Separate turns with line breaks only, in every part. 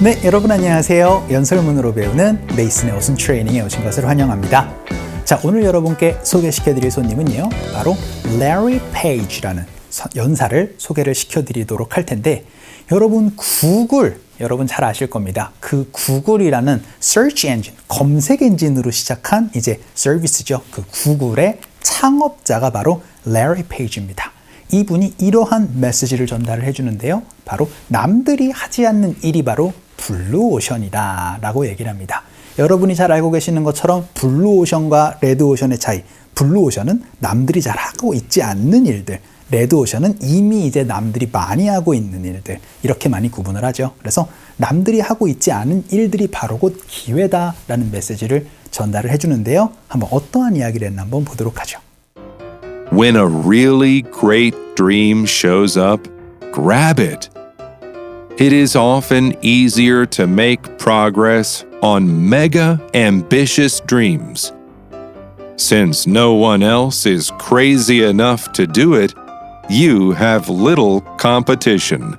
네, 여러분 안녕하세요. 연설문으로 배우는 메이슨의 오순 트레이닝에 오신 것을 환영합니다. 자, 오늘 여러분께 소개시켜드릴 손님은요, 바로 Larry Page라는 연사를 소개를 시켜드리도록 할 텐데, 여러분 구글, 여러분 잘 아실 겁니다. 그 구글이라는 search engine, 검색 엔진으로 시작한 이제 서비스죠. 그 구글의 창업자가 바로 Larry Page입니다. 이분이 이러한 메시지를 전달을 해주는데요. 바로 남들이 하지 않는 일이 바로 블루오션이다 라고 얘기를 합니다. 여러분이 잘 알고 계시는 것처럼 블루오션과 레드오션의 차이, 블루오션은 남들이 잘 하고 있지 않는 일들, 레드오션은 이미 이제 남들이 많이 하고 있는 일들, 이렇게 많이 구분을 하죠. 그래서 남들이 하고 있지 않은 일들이 바로 곧 기회다라는 메시지를 전달을 해주는데요. 한번 어떠한 이야기를 했나 한번 보도록 하죠.
When a really great dream shows up, grab it. It is often easier to make progress on mega ambitious dreams. Since no one else is crazy enough to do it, you have little competition.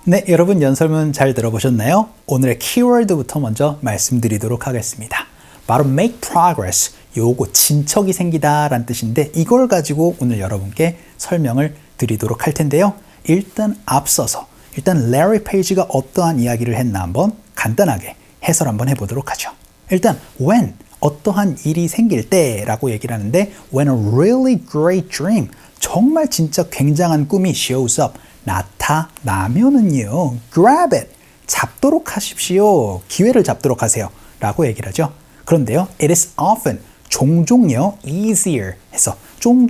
네, 여러분 연설문 잘 들어보셨나요? 오늘의 키워드부터 먼저 말씀드리도록 하겠습니다. 바로 make progress, 요거 진척이 생기다 라는 뜻인데 이걸 가지고 오늘 여러분께 설명을 드리도록 할 텐데요. 일단 앞서서 일단 Larry Page가 어떠한 이야기를 했나 한번 간단하게 해설 한번 해보도록 하죠. 일단 when, 어떠한 일이 생길 때 라고 얘기를 하는데 when a really great dream, 정말 진짜 굉장한 꿈이 shows up, 나타나면은요 grab it, 잡도록 하십시오, 기회를 잡도록 하세요 라고 얘기를 하죠. 그런데요 it is often, 종종요 easier 해서 좀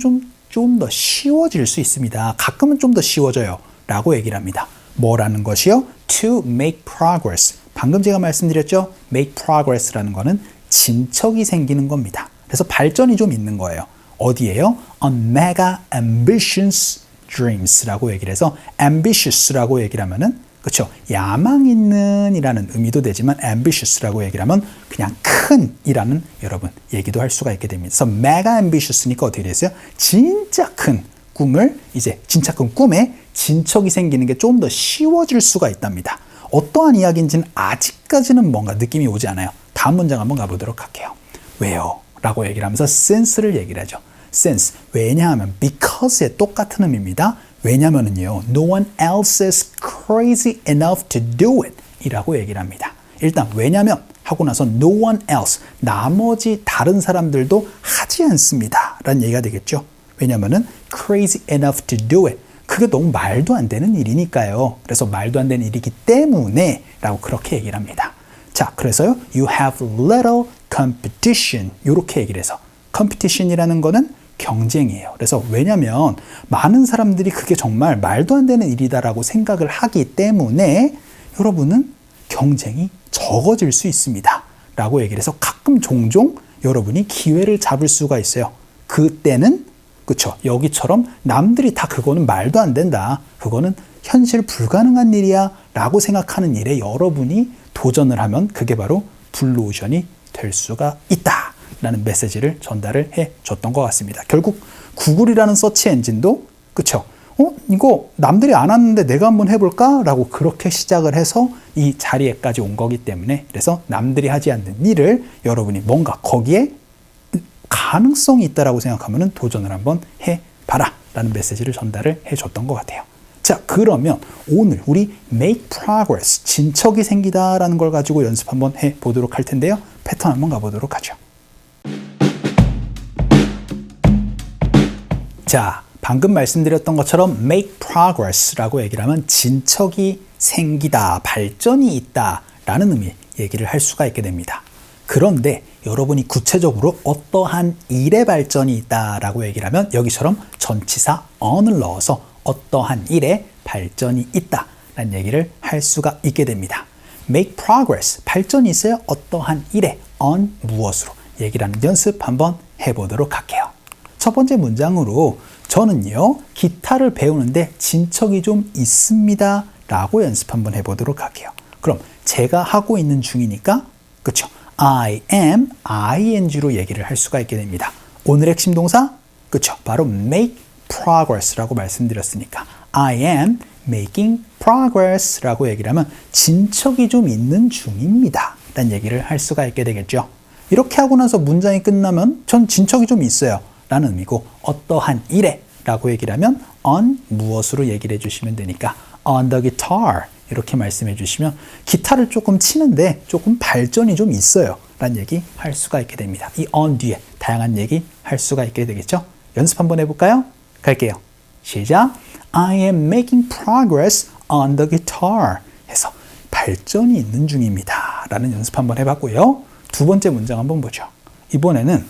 더 쉬워질 수 있습니다. 가끔은 좀 더 쉬워져요 라고 얘기를 합니다. 뭐라는 것이요? To make progress. 방금 제가 말씀드렸죠? make progress라는 거는 진척이 생기는 겁니다. 그래서 발전이 좀 있는 거예요. 어디에요? On mega ambitious dreams라고 얘기를 해서 ambitious라고 얘기를 하면은 그렇죠. 야망 있는 이라는 의미도 되지만 ambitious라고 얘기를 하면 그냥 큰 이라는 여러분 얘기도 할 수가 있게 됩니다. 그래서 mega ambitious니까 어떻게 됐어요? 진짜 큰 꿈을 이제 진짜 큰 꿈에 진척이 생기는 게 좀 더 쉬워질 수가 있답니다. 어떠한 이야기인지는 아직까지는 뭔가 느낌이 오지 않아요. 다음 문장 한번 가보도록 할게요. 왜요? 라고 얘기를 하면서 since를 얘기를 하죠. since, 왜냐하면 because의 똑같은 의미입니다. 왜냐하면은요 no one else is crazy enough to do it 이라고 얘기를 합니다. 일단 왜냐면 하고 나서 no one else, 나머지 다른 사람들도 하지 않습니다 라는 얘기가 되겠죠. 왜냐면은 crazy enough to do it, 그게 너무 말도 안 되는 일이니까요. 그래서 말도 안 되는 일이기 때문에 라고 그렇게 얘기를 합니다. 자, 그래서요 you have little competition 이렇게 얘기를 해서 competition이라는 거는 경쟁이에요. 그래서 왜냐면 많은 사람들이 그게 정말 말도 안 되는 일이다라고 생각을 하기 때문에 여러분은 경쟁이 적어질 수 있습니다 라고 얘기를 해서 가끔 종종 여러분이 기회를 잡을 수가 있어요. 그때는 그쵸, 여기처럼 남들이 다 그거는 말도 안 된다, 그거는 현실 불가능한 일이야 라고 생각하는 일에 여러분이 도전을 하면 그게 바로 블루오션이 될 수가 있다 라는 메시지를 전달을 해줬던 것 같습니다. 결국 구글이라는 서치 엔진도 그쵸, 이거 남들이 안 하는데 내가 한번 해볼까? 라고 그렇게 시작을 해서 이 자리에까지 온 거기 때문에, 그래서 남들이 하지 않는 일을 여러분이 뭔가 거기에 가능성이 있다라고 생각하면 도전을 한번 해봐라 라는 메시지를 전달을 해줬던 것 같아요. 자, 그러면 오늘 우리 make progress, 진척이 생기다 라는 걸 가지고 연습 한번 해보도록 할 텐데요. 패턴 한번 가보도록 하죠. 자, 방금 말씀드렸던 것처럼 make progress라고 얘기를 하면 진척이 생기다, 발전이 있다 라는 의미 얘기를 할 수가 있게 됩니다. 그런데 여러분이 구체적으로 어떠한 일의 발전이 있다라고 얘기를 하면 여기처럼 전치사 on을 넣어서 어떠한 일의 발전이 있다라는 얘기를 할 수가 있게 됩니다. make progress, 발전이 있어요. 어떠한 일에 on 무엇으로 얘기를 하는 연습 한번 해보도록 할게요. 첫 번째 문장으로 저는요 기타를 배우는데 진척이 좀 있습니다 라고 연습 한번 해보도록 할게요. 그럼 제가 하고 있는 중이니까 그쵸, I am, ing로 얘기를 할 수가 있게 됩니다. 오늘의 핵심 동사 그쵸, 바로 make progress라고 말씀드렸으니까 I am making progress 라고 얘기를 하면 진척이 좀 있는 중입니다 라는 얘기를 할 수가 있게 되겠죠. 이렇게 하고 나서 문장이 끝나면 전 진척이 좀 있어요 라는 의미고, 어떠한 일에 라고 얘기를 하면 on 무엇으로 얘기를 해주시면 되니까 on the guitar 이렇게 말씀해 주시면 기타를 조금 치는데 조금 발전이 좀 있어요 라는 얘기 할 수가 있게 됩니다. 이 on 뒤에 다양한 얘기 할 수가 있게 되겠죠. 연습 한번 해볼까요? 갈게요. 시작. I am making progress on the guitar 해서 발전이 있는 중입니다 라는 연습 한번 해봤고요. 두 번째 문장 한번 보죠. 이번에는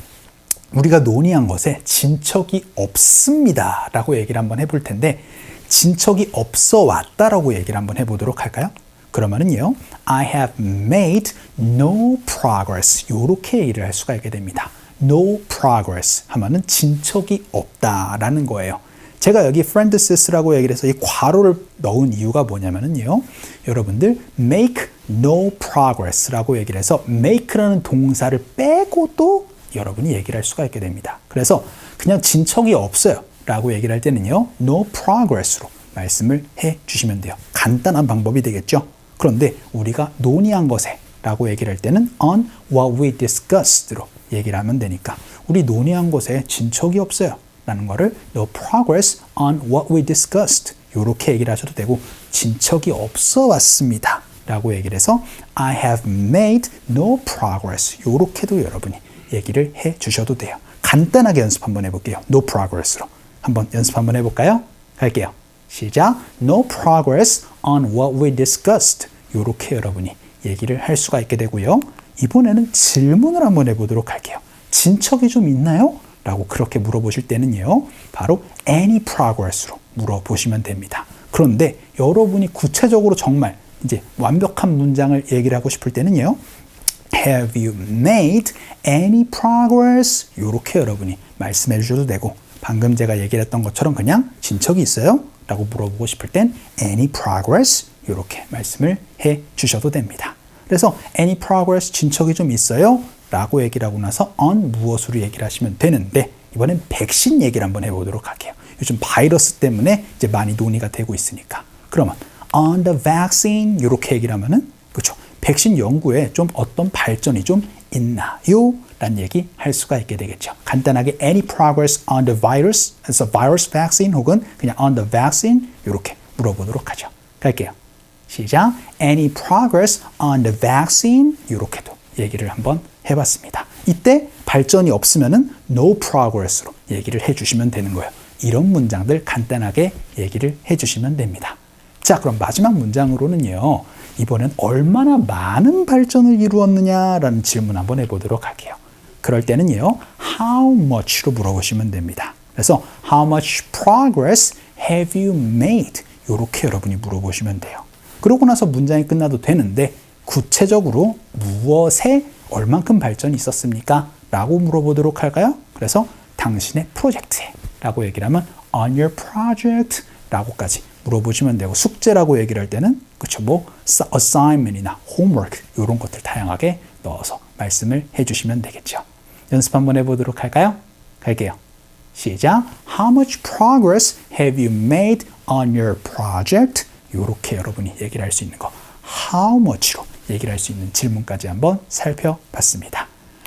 우리가 논의한 것에 진척이 없습니다 라고 얘기를 한번 해볼 텐데, 진척이 없어 왔다라고 얘기를 한번 해보도록 할까요? 그러면은요, I have made no progress 이렇게 얘기를 할 수가 있게 됩니다. No progress 하면은 진척이 없다라는 거예요. 제가 여기 parenthesis라고 얘기를 해서 이 괄호를 넣은 이유가 뭐냐면은요, 여러분들 make no progress라고 얘기를 해서 make라는 동사를 빼고도 여러분이 얘기를 할 수가 있게 됩니다. 그래서 그냥 진척이 없어요 라고 얘기를 할 때는요, no progress로 말씀을 해 주시면 돼요. 간단한 방법이 되겠죠. 그런데 우리가 논의한 것에 라고 얘기를 할 때는 on what we discussed로 얘기를 하면 되니까, 우리 논의한 것에 진척이 없어요 라는 거를 no progress on what we discussed 이렇게 얘기를 하셔도 되고, 진척이 없어 왔습니다 라고 얘기를 해서 I have made no progress 이렇게도 여러분이 얘기를 해 주셔도 돼요. 간단하게 연습 한번 해볼게요. No progress로 한번 연습 한번 해볼까요? 갈게요. 시작. No progress on what we discussed 이렇게 여러분이 얘기를 할 수가 있게 되고요. 이번에는 질문을 한번 해보도록 할게요. 진척이 좀 있나요? 라고 그렇게 물어보실 때는요, 바로 any progress로 물어보시면 됩니다. 그런데 여러분이 구체적으로 정말 이제 완벽한 문장을 얘기를 하고 싶을 때는요, Have you made any progress? 이렇게 여러분이 말씀해 주셔도 되고, 방금 제가 얘기를 했던 것처럼 그냥 진척이 있어요? 라고 물어보고 싶을 땐 any progress? 이렇게 말씀을 해 주셔도 됩니다. 그래서 any progress, 진척이 좀 있어요? 라고 얘기를 하고 나서 on 무엇으로 얘기를 하시면 되는데, 이번엔 백신 얘기를 한번 해보도록 할게요. 요즘 바이러스 때문에 이제 많이 논의가 되고 있으니까. 그러면 on the vaccine 이렇게 얘기를 하면은, 그렇죠, 백신 연구에 좀 어떤 발전이 좀 있나요? 라는 얘기 할 수가 있게 되겠죠. 간단하게 any progress on the virus, so virus vaccine 혹은 그냥 on the vaccine 이렇게 물어보도록 하죠. 갈게요. 시작. Any progress on the vaccine 이렇게도 얘기를 한번 해봤습니다. 이때 발전이 없으면은 no progress로 얘기를 해주시면 되는 거예요. 이런 문장들 간단하게 얘기를 해주시면 됩니다. 자, 그럼 마지막 문장으로는요, 이번엔 얼마나 많은 발전을 이루었느냐라는 질문 한번 해보도록 할게요. 그럴 때는요, how much로 물어보시면 됩니다. 그래서 how much progress have you made? 이렇게 여러분이 물어보시면 돼요. 그러고 나서 문장이 끝나도 되는데, 구체적으로 무엇에 얼만큼 발전이 있었습니까? 라고 물어보도록 할까요? 그래서 당신의 프로젝트에 라고 얘기를 하면 on your project 라고까지 물어보시면 되고, 숙제라고 얘기를 할 때는 그렇죠, 뭐 assignment이나 homework 이런 것들 다양하게 넣어서 말씀을 해주시면 되겠죠. 연습 한번 해보도록 할까요? 갈게요. 시작. How much progress have you made on your project? 이렇게 여러분이 얘기를 할 수 있는 거 how much로 얘기를 할 수 있는 질문까지 한번 살펴봤습니다.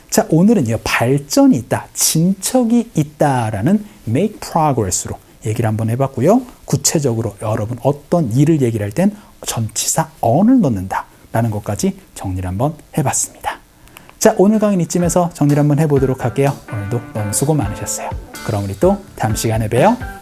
자, 오늘은요, 발전이 있다, 진척이 있다라는 make progress로 얘기를 한번 해봤고요. 구체적으로 여러분 어떤 일을 얘기를 할 땐 전치사 on을 넣는다 라는 것까지 정리를 한번 해봤습니다. 자, 오늘 강의는 이쯤에서 정리를 한번 해보도록 할게요. 오늘도 너무 수고 많으셨어요. 그럼 우리 또 다음 시간에 봬요.